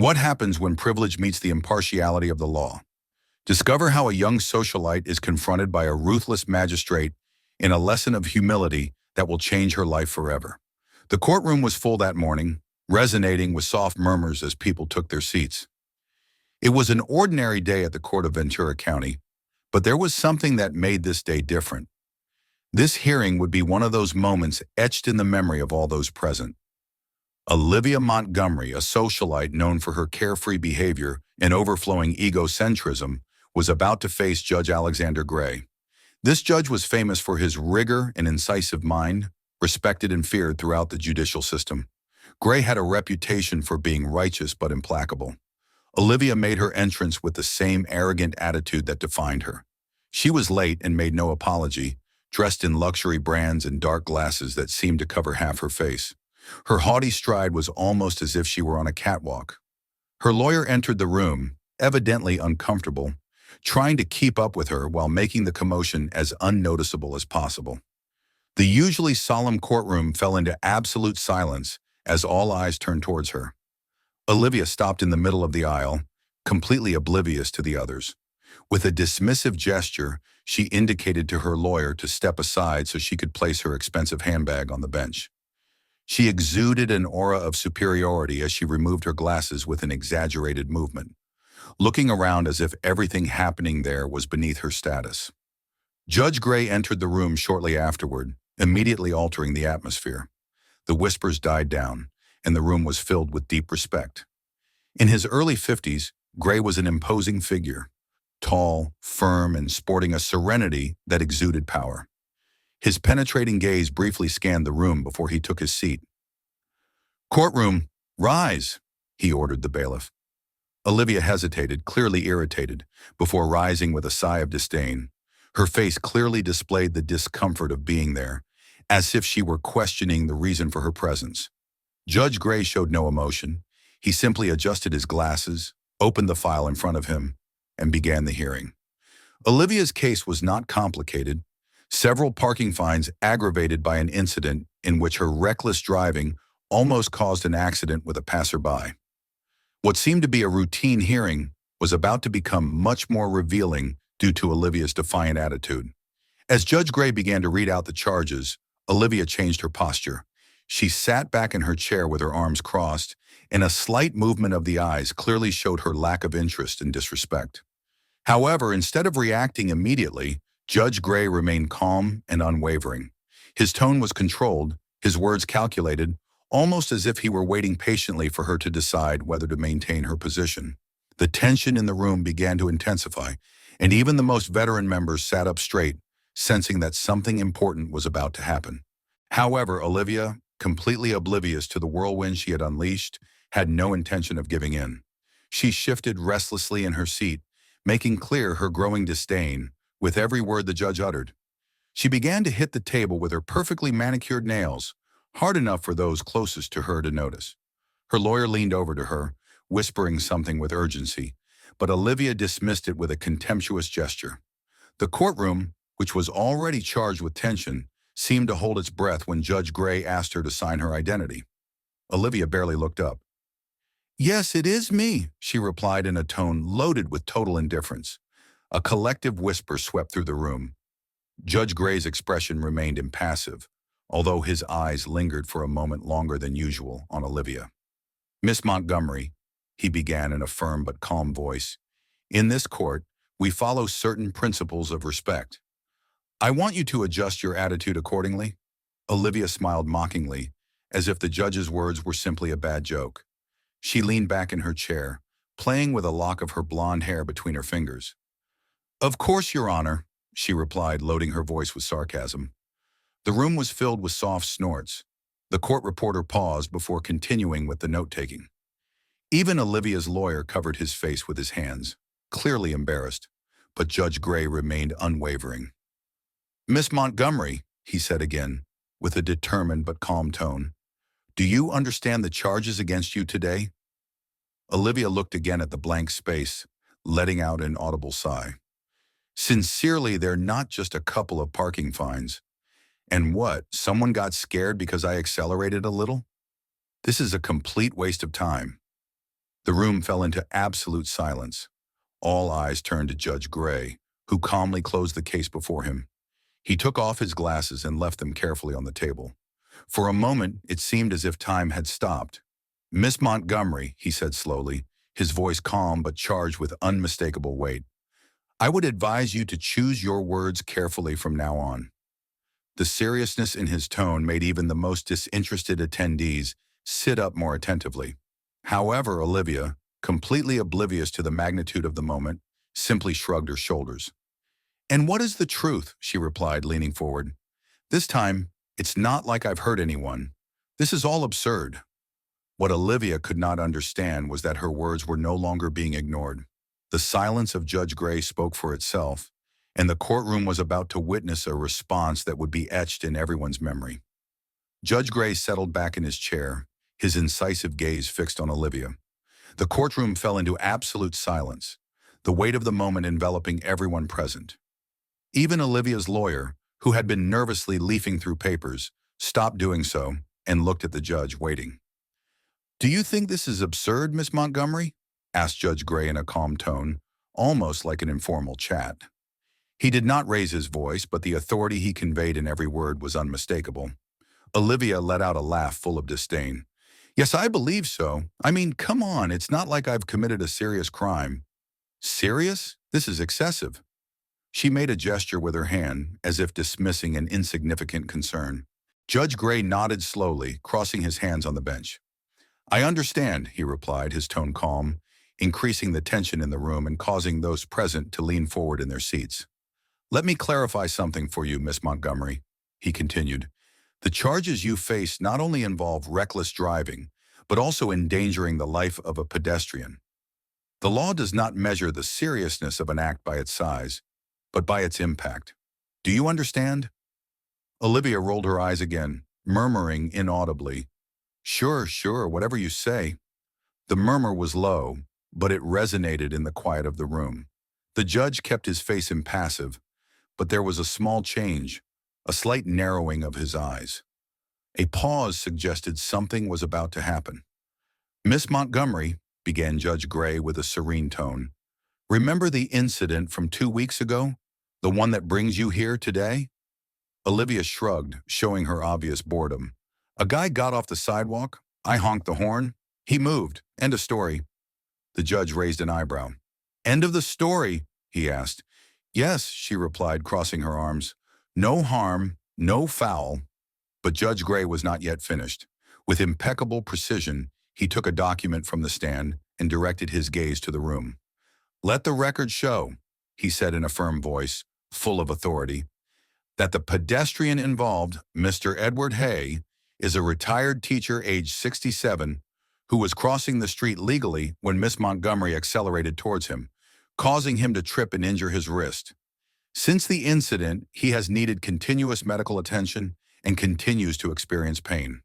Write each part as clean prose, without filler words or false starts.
What happens when privilege meets the impartiality of the law? Discover how a young socialite is confronted by a ruthless magistrate in a lesson of humility that will change her life forever. The courtroom was full that morning, resonating with soft murmurs as people took their seats. It was an ordinary day at the court of Ventura County, but there was something that made this day different. This hearing would be one of those moments etched in the memory of all those present. Olivia Montgomery, a socialite known for her carefree behavior and overflowing egocentrism, was about to face Judge Alexander Gray. This judge was famous for his rigor and incisive mind, respected and feared throughout the judicial system. Gray had a reputation for being righteous but implacable. Olivia made her entrance with the same arrogant attitude that defined her. She was late and made no apology, dressed in luxury brands and dark glasses that seemed to cover half her face. Her haughty stride was almost as if she were on a catwalk. Her lawyer entered the room, evidently uncomfortable, trying to keep up with her while making the commotion as unnoticeable as possible. The usually solemn courtroom fell into absolute silence as all eyes turned towards her. Olivia stopped in the middle of the aisle, completely oblivious to the others. With a dismissive gesture, she indicated to her lawyer to step aside so she could place her expensive handbag on the bench. She exuded an aura of superiority as she removed her glasses with an exaggerated movement, looking around as if everything happening there was beneath her status. Judge Gray entered the room shortly afterward, immediately altering the atmosphere. The whispers died down, and the room was filled with deep respect. In his early 50s, Gray was an imposing figure, tall, firm, and sporting a serenity that exuded power. His penetrating gaze briefly scanned the room before he took his seat. "Courtroom, rise," he ordered the bailiff. Olivia hesitated, clearly irritated, before rising with a sigh of disdain. Her face clearly displayed the discomfort of being there, as if she were questioning the reason for her presence. Judge Gray showed no emotion. He simply adjusted his glasses, opened the file in front of him, and began the hearing. Olivia's case was not complicated. Several parking fines aggravated by an incident in which her reckless driving almost caused an accident with a passerby. What seemed to be a routine hearing was about to become much more revealing due to Olivia's defiant attitude. As Judge Gray began to read out the charges, Olivia changed her posture. She sat back in her chair with her arms crossed, and a slight movement of the eyes clearly showed her lack of interest and disrespect. However, instead of reacting immediately, Judge Gray remained calm and unwavering. His tone was controlled, his words calculated, almost as if he were waiting patiently for her to decide whether to maintain her position. The tension in the room began to intensify, and even the most veteran members sat up straight, sensing that something important was about to happen. However, Olivia, completely oblivious to the whirlwind she had unleashed, had no intention of giving in. She shifted restlessly in her seat, making clear her growing disdain with every word the judge uttered. She began to hit the table with her perfectly manicured nails, hard enough for those closest to her to notice. Her lawyer leaned over to her, whispering something with urgency, but Olivia dismissed it with a contemptuous gesture. The courtroom, which was already charged with tension, seemed to hold its breath when Judge Gray asked her to sign her identity. Olivia barely looked up. "Yes, it is me," she replied in a tone loaded with total indifference. A collective whisper swept through the room. Judge Gray's expression remained impassive, although his eyes lingered for a moment longer than usual on Olivia. "Miss Montgomery," he began in a firm but calm voice, "in this court, we follow certain principles of respect. I want you to adjust your attitude accordingly." Olivia smiled mockingly, as if the judge's words were simply a bad joke. She leaned back in her chair, playing with a lock of her blonde hair between her fingers. "Of course, Your Honor," she replied, loading her voice with sarcasm. The room was filled with soft snorts. The court reporter paused before continuing with the note-taking. Even Olivia's lawyer covered his face with his hands, clearly embarrassed, but Judge Gray remained unwavering. "Miss Montgomery," he said again, with a determined but calm tone, "do you understand the charges against you today?" Olivia looked again at the blank space, letting out an audible sigh. "Sincerely, they're not just a couple of parking fines. And what, someone got scared because I accelerated a little? This is a complete waste of time." The room fell into absolute silence. All eyes turned to Judge Gray, who calmly closed the case before him. He took off his glasses and left them carefully on the table. For a moment, it seemed as if time had stopped. "Miss Montgomery," he said slowly, his voice calm but charged with unmistakable weight, "I would advise you to choose your words carefully from now on." The seriousness in his tone made even the most disinterested attendees sit up more attentively. However, Olivia, completely oblivious to the magnitude of the moment, simply shrugged her shoulders. "And what is the truth?" she replied, leaning forward. "This time, it's not like I've hurt anyone. This is all absurd." What Olivia could not understand was that her words were no longer being ignored. The silence of Judge Gray spoke for itself, and the courtroom was about to witness a response that would be etched in everyone's memory. Judge Gray settled back in his chair, his incisive gaze fixed on Olivia. The courtroom fell into absolute silence, the weight of the moment enveloping everyone present. Even Olivia's lawyer, who had been nervously leafing through papers, stopped doing so and looked at the judge, waiting. "Do you think this is absurd, Miss Montgomery?" asked Judge Gray in a calm tone, almost like an informal chat. He did not raise his voice, but the authority he conveyed in every word was unmistakable. Olivia let out a laugh full of disdain. "Yes, I believe so. I mean, come on, it's not like I've committed a serious crime." "Serious? This is excessive." She made a gesture with her hand, as if dismissing an insignificant concern. Judge Gray nodded slowly, crossing his hands on the bench. "I understand," he replied, his tone calm, increasing the tension in the room and causing those present to lean forward in their seats. "Let me clarify something for you, Miss Montgomery," he continued. "The charges you face not only involve reckless driving, but also endangering the life of a pedestrian. The law does not measure the seriousness of an act by its size, but by its impact. Do you understand?" Olivia rolled her eyes again, murmuring inaudibly, Sure, whatever you say." The murmur was low, but it resonated in the quiet of the room. The judge kept his face impassive, but there was a small change, a slight narrowing of his eyes. A pause suggested something was about to happen. "Miss Montgomery," began Judge Gray with a serene tone, "remember the incident from 2 weeks ago? The one that brings you here today?" Olivia shrugged, showing her obvious boredom. "A guy got off the sidewalk. I honked the horn. He moved. End of story." The judge raised an eyebrow. "End of the story?" he asked. "Yes," she replied, crossing her arms. "No harm, no foul." But Judge Gray was not yet finished. With impeccable precision, he took a document from the stand and directed his gaze to the room. "Let the record show," he said in a firm voice, full of authority, "that the pedestrian involved, Mr. Edward Hay, is a retired teacher aged 67 who was crossing the street legally when Miss Montgomery accelerated towards him, causing him to trip and injure his wrist. Since the incident, he has needed continuous medical attention and continues to experience pain."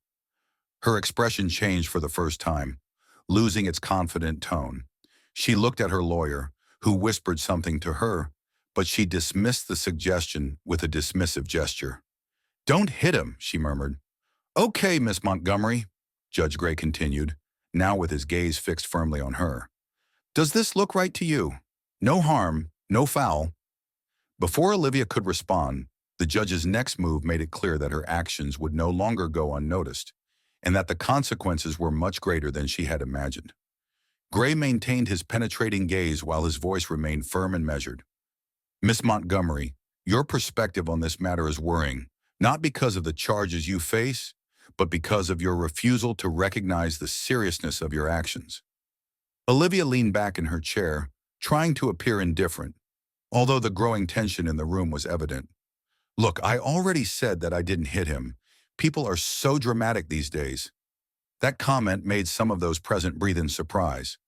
Her expression changed for the first time, losing its confident tone. She looked at her lawyer, who whispered something to her, but she dismissed the suggestion with a dismissive gesture. "Don't hit him," she murmured. "Okay, Miss Montgomery," Judge Gray continued, now with his gaze fixed firmly on her. "Does this look right to you? No harm, no foul." Before Olivia could respond, the judge's next move made it clear that her actions would no longer go unnoticed, and that the consequences were much greater than she had imagined. Gray maintained his penetrating gaze while his voice remained firm and measured. "Miss Montgomery, your perspective on this matter is worrying, not because of the charges you face, but because of your refusal to recognize the seriousness of your actions." Olivia leaned back in her chair, trying to appear indifferent, although the growing tension in the room was evident. "Look, I already said that I didn't hit him. People are so dramatic these days." That comment made some of those present breathe in surprise.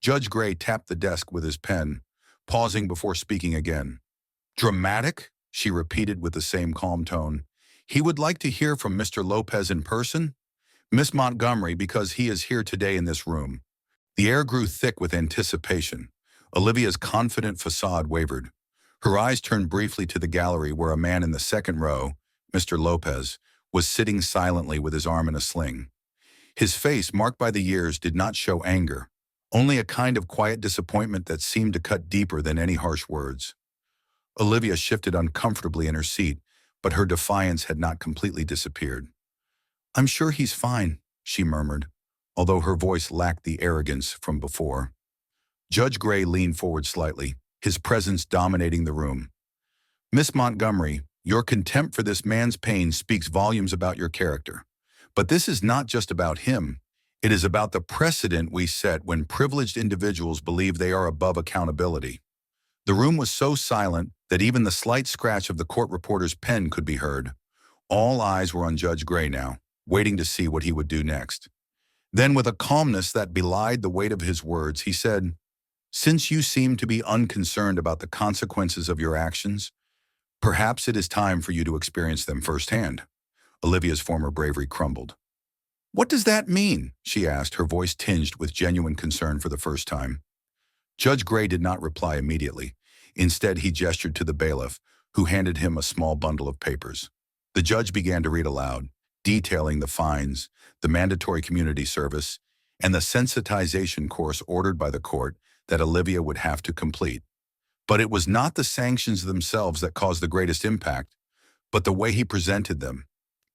Judge Gray tapped the desk with his pen, pausing before speaking again. "Dramatic?" she repeated with the same calm tone. "He would like to hear from Mr. Lopez in person? Miss Montgomery, because he is here today in this room." The air grew thick with anticipation. Olivia's confident facade wavered. Her eyes turned briefly to the gallery where a man in the second row, Mr. Lopez, was sitting silently with his arm in a sling. His face, marked by the years, did not show anger, only a kind of quiet disappointment that seemed to cut deeper than any harsh words. Olivia shifted uncomfortably in her seat, but her defiance had not completely disappeared. "I'm sure he's fine," she murmured, although her voice lacked the arrogance from before. Judge Gray leaned forward slightly, his presence dominating the room. "Miss Montgomery, your contempt for this man's pain speaks volumes about your character. But this is not just about him. It is about the precedent we set when privileged individuals believe they are above accountability." The room was so silent that even the slight scratch of the court reporter's pen could be heard. All eyes were on Judge Gray now, waiting to see what he would do next. Then, with a calmness that belied the weight of his words, he said, "Since you seem to be unconcerned about the consequences of your actions, perhaps it is time for you to experience them firsthand." Olivia's former bravery crumbled. "What does that mean?" she asked, her voice tinged with genuine concern for the first time. Judge Gray did not reply immediately. Instead, he gestured to the bailiff, who handed him a small bundle of papers. The judge began to read aloud, detailing the fines, the mandatory community service, and the sensitization course ordered by the court that Olivia would have to complete. But it was not the sanctions themselves that caused the greatest impact, but the way he presented them,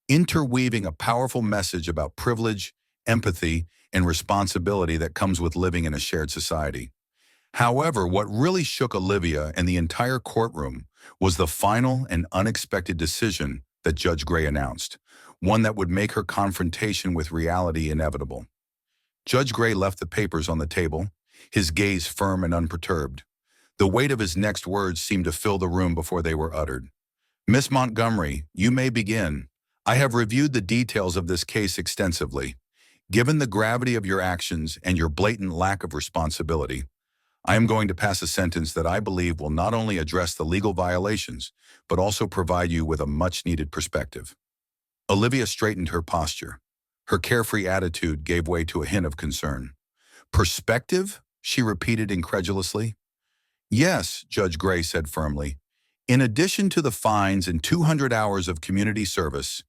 interweaving a powerful message about privilege, empathy, and responsibility that comes with living in a shared society. However, what really shook Olivia and the entire courtroom was the final and unexpected decision that Judge Gray announced, one that would make her confrontation with reality inevitable. Judge Gray left the papers on the table, his gaze firm and unperturbed. The weight of his next words seemed to fill the room before they were uttered. "Miss Montgomery, you may begin. I have reviewed the details of this case extensively. Given the gravity of your actions and your blatant lack of responsibility, I am going to pass a sentence that I believe will not only address the legal violations, but also provide you with a much-needed perspective." Olivia straightened her posture. Her carefree attitude gave way to a hint of concern. "Perspective?" she repeated incredulously. "Yes," Judge Gray said firmly. "In addition to the fines and 200 hours of community service,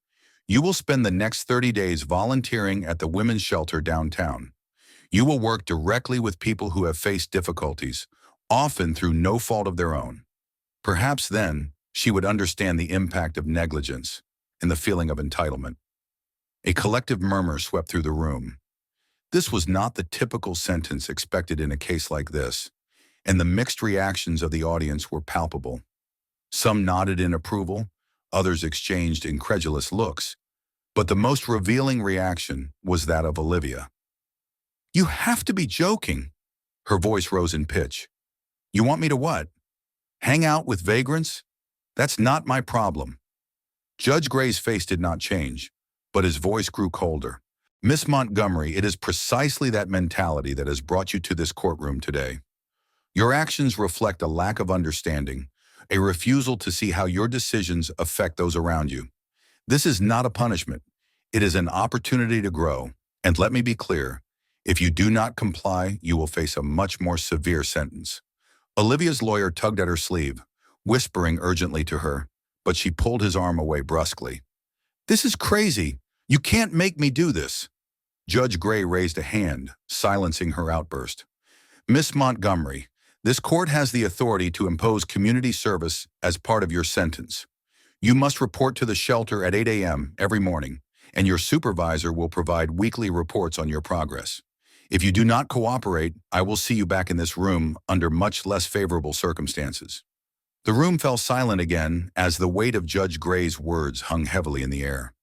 you will spend the next 30 days volunteering at the women's shelter downtown. You will work directly with people who have faced difficulties, often through no fault of their own." Perhaps then, she would understand the impact of negligence and the feeling of entitlement. A collective murmur swept through the room. This was not the typical sentence expected in a case like this, and the mixed reactions of the audience were palpable. Some nodded in approval, others exchanged incredulous looks, but the most revealing reaction was that of Olivia. "You have to be joking." Her voice rose in pitch. "You want me to what? Hang out with vagrants? That's not my problem." Judge Gray's face did not change, but his voice grew colder. "Miss Montgomery, it is precisely that mentality that has brought you to this courtroom today. Your actions reflect a lack of understanding, a refusal to see how your decisions affect those around you. This is not a punishment. It is an opportunity to grow. And let me be clear, if you do not comply, you will face a much more severe sentence." Olivia's lawyer tugged at her sleeve, whispering urgently to her, but she pulled his arm away brusquely. "This is crazy. You can't make me do this." Judge Gray raised a hand, silencing her outburst. "Miss Montgomery, this court has the authority to impose community service as part of your sentence. You must report to the shelter at 8 a.m. every morning, and your supervisor will provide weekly reports on your progress. If you do not cooperate, I will see you back in this room under much less favorable circumstances." The room fell silent again as the weight of Judge Gray's words hung heavily in the air.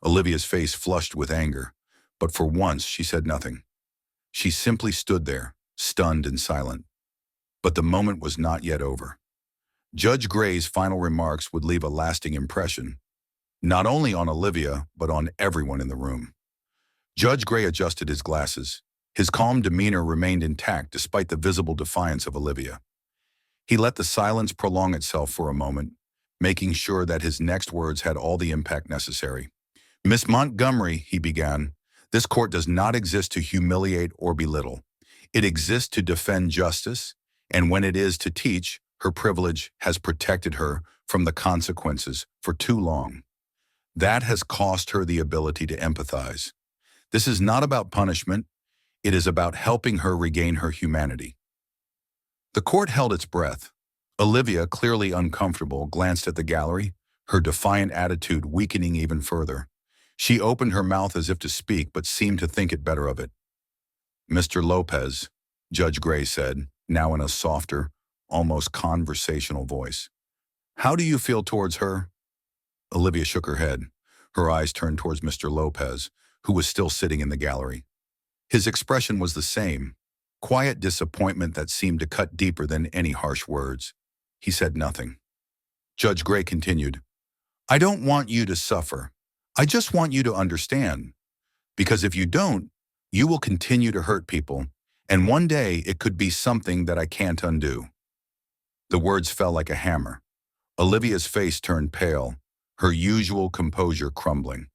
Olivia's face flushed with anger, but for once she said nothing. She simply stood there, stunned and silent. But the moment was not yet over. Judge Gray's final remarks would leave a lasting impression, not only on Olivia, but on everyone in the room. Judge Gray adjusted his glasses. His calm demeanor remained intact despite the visible defiance of Olivia. He let the silence prolong itself for a moment, making sure that his next words had all the impact necessary. "Miss Montgomery," he began, "this court does not exist to humiliate or belittle. It exists to defend justice, and when it is to teach, her privilege has protected her from the consequences for too long. That has cost her the ability to empathize. This is not about punishment. It is about helping her regain her humanity. The court held its breath. Olivia, clearly uncomfortable, glanced at the gallery, her defiant attitude weakening even further. She opened her mouth as if to speak, but seemed to think it better of it. "Mr. Lopez," Judge Gray said, now in a softer, almost conversational voice. "How do you feel towards her?" Olivia shook her head. Her eyes turned towards Mr. Lopez, who was still sitting in the gallery. His expression was the same, quiet disappointment that seemed to cut deeper than any harsh words. He said nothing. Judge Gray continued, "I don't want you to suffer. I just want you to understand. Because if you don't, you will continue to hurt people, and one day it could be something that I can't undo." The words fell like a hammer. Olivia's face turned pale, her usual composure crumbling.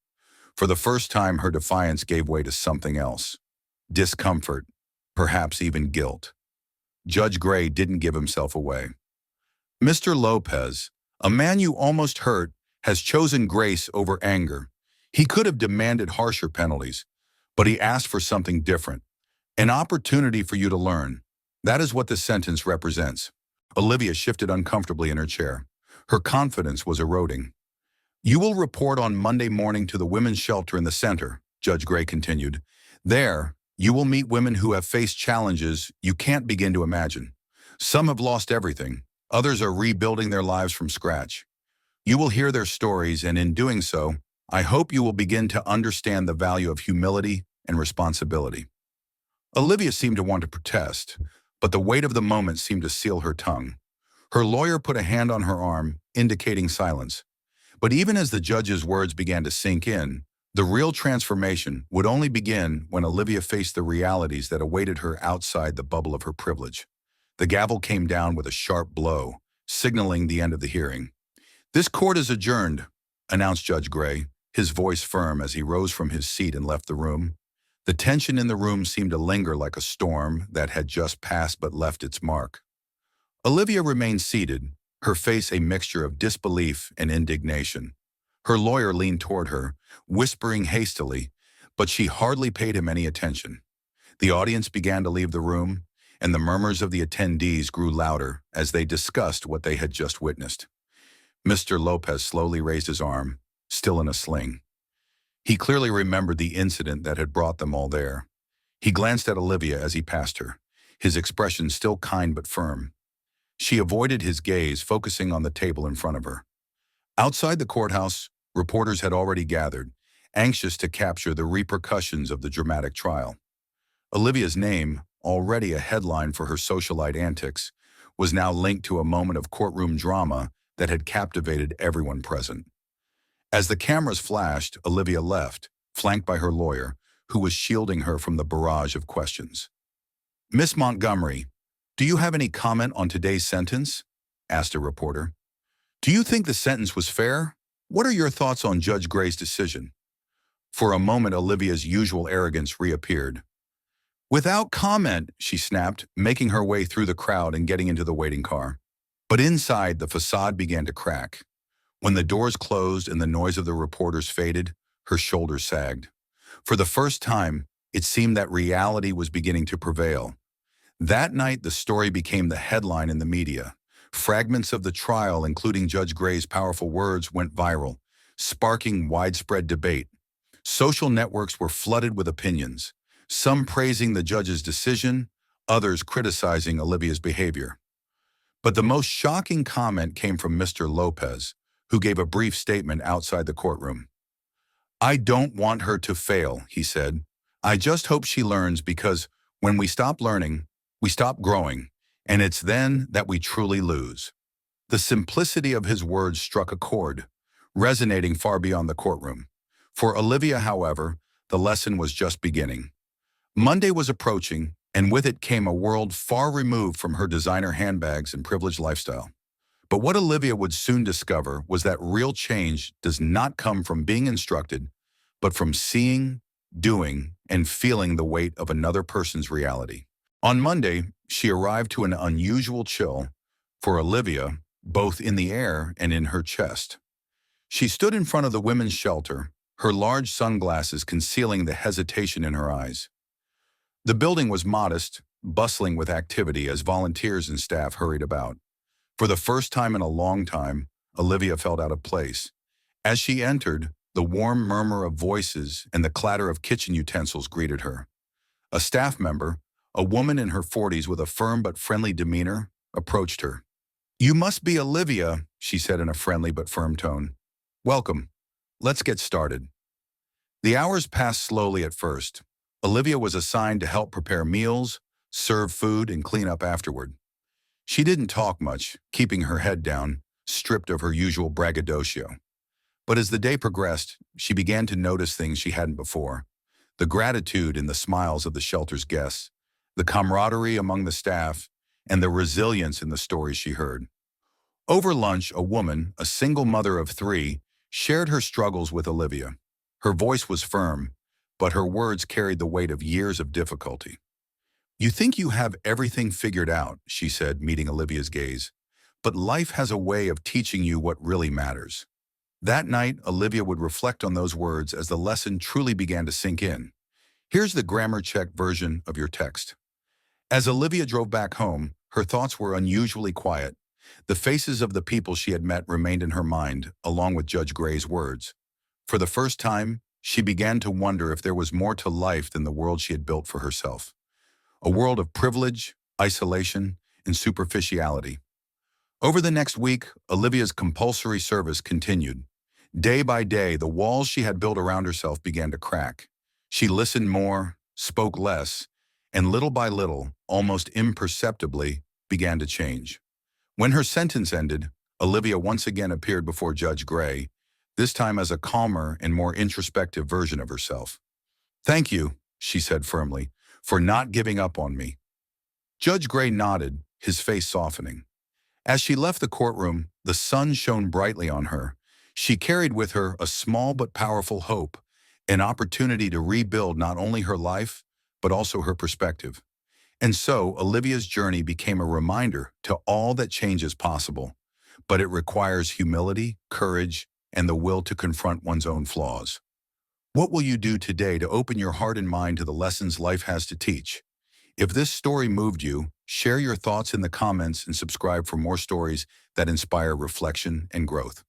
For the first time, her defiance gave way to something else. Discomfort, perhaps even guilt. Judge Gray didn't give himself away. "Mr. Lopez, a man you almost hurt, has chosen grace over anger. He could have demanded harsher penalties, but he asked for something different. An opportunity for you to learn. That is what this sentence represents." Olivia shifted uncomfortably in her chair. Her confidence was eroding. "You will report on Monday morning to the women's shelter in the center," Judge Gray continued. "There, you will meet women who have faced challenges you can't begin to imagine. Some have lost everything. Others are rebuilding their lives from scratch. You will hear their stories, and in doing so, I hope you will begin to understand the value of humility and responsibility." Olivia seemed to want to protest, but the weight of the moment seemed to seal her tongue. Her lawyer put a hand on her arm, indicating silence. But even as the judge's words began to sink in, the real transformation would only begin when Olivia faced the realities that awaited her outside the bubble of her privilege. The gavel came down with a sharp blow, signaling the end of the hearing. "This court is adjourned," announced Judge Gray, his voice firm as he rose from his seat and left the room. The tension in the room seemed to linger like a storm that had just passed but left its mark. Olivia remained seated, her face a mixture of disbelief and indignation. Her lawyer leaned toward her, whispering hastily, but she hardly paid him any attention. The audience began to leave the room, and the murmurs of the attendees grew louder as they discussed what they had just witnessed. Mr. Lopez slowly raised his arm, still in a sling. He clearly remembered the incident that had brought them all there. He glanced at Olivia as he passed her, his expression still kind but firm. She avoided his gaze, focusing on the table in front of her. Outside the courthouse, reporters had already gathered, anxious to capture the repercussions of the dramatic trial. Olivia's name, already a headline for her socialite antics, was now linked to a moment of courtroom drama that had captivated everyone present. As the cameras flashed, Olivia left, flanked by her lawyer, who was shielding her from the barrage of questions. "Miss Montgomery, do you have any comment on today's sentence?" asked a reporter. "Do you think the sentence was fair? What are your thoughts on Judge Gray's decision?" For a moment, Olivia's usual arrogance reappeared. "Without comment," she snapped, making her way through the crowd and getting into the waiting car. But inside, the facade began to crack. When the doors closed and the noise of the reporters faded, her shoulders sagged. For the first time, it seemed that reality was beginning to prevail. That night, the story became the headline in the media. Fragments of the trial, including Judge Gray's powerful words, went viral, sparking widespread debate. Social networks were flooded with opinions, some praising the judge's decision, others criticizing Olivia's behavior. But the most shocking comment came from Mr. Lopez, who gave a brief statement outside the courtroom. "I don't want her to fail," he said. "I just hope she learns, because when we stop learning, we stop growing, and it's then that we truly lose." The simplicity of his words struck a chord, resonating far beyond the courtroom. For Olivia, however, the lesson was just beginning. Monday was approaching, and with it came a world far removed from her designer handbags and privileged lifestyle. But what Olivia would soon discover was that real change does not come from being instructed, but from seeing, doing, and feeling the weight of another person's reality. On Monday, she arrived to an unusual chill, for Olivia, both in the air and in her chest. She stood in front of the women's shelter, her large sunglasses concealing the hesitation in her eyes. The building was modest, bustling with activity as volunteers and staff hurried about. For the first time in a long time, Olivia felt out of place. As she entered, the warm murmur of voices and the clatter of kitchen utensils greeted her. A staff member, a woman in her 40s with a firm but friendly demeanor, approached her. "You must be Olivia," she said in a friendly but firm tone. "Welcome. Let's get started." The hours passed slowly at first. Olivia was assigned to help prepare meals, serve food, and clean up afterward. She didn't talk much, keeping her head down, stripped of her usual braggadocio. But as the day progressed, she began to notice things she hadn't before. The gratitude in the smiles of the shelter's guests, the camaraderie among the staff, and the resilience in the stories she heard. Over lunch, a woman, a single mother of 3, shared her struggles with Olivia. Her voice was firm, but her words carried the weight of years of difficulty. "You think you have everything figured out," she said, meeting Olivia's gaze. "But life has a way of teaching you what really matters." That night, Olivia would reflect on those words as the lesson truly began to sink in. Here's the grammar check version of your text. As Olivia drove back home, her thoughts were unusually quiet. The faces of the people she had met remained in her mind, along with Judge Gray's words. For the first time, she began to wonder if there was more to life than the world she had built for herself. A world of privilege, isolation, and superficiality. Over the next week, Olivia's compulsory service continued. Day by day, the walls she had built around herself began to crack. She listened more, spoke less, and little by little, almost imperceptibly, began to change. When her sentence ended, Olivia once again appeared before Judge Gray, this time as a calmer and more introspective version of herself. "Thank you," she said firmly, "for not giving up on me." Judge Gray nodded, his face softening. As she left the courtroom, the sun shone brightly on her. She carried with her a small but powerful hope, an opportunity to rebuild not only her life, but also her perspective. And so, Olivia's journey became a reminder to all that change is possible, but it requires humility, courage, and the will to confront one's own flaws. What will you do today to open your heart and mind to the lessons life has to teach? If this story moved you, share your thoughts in the comments and subscribe for more stories that inspire reflection and growth.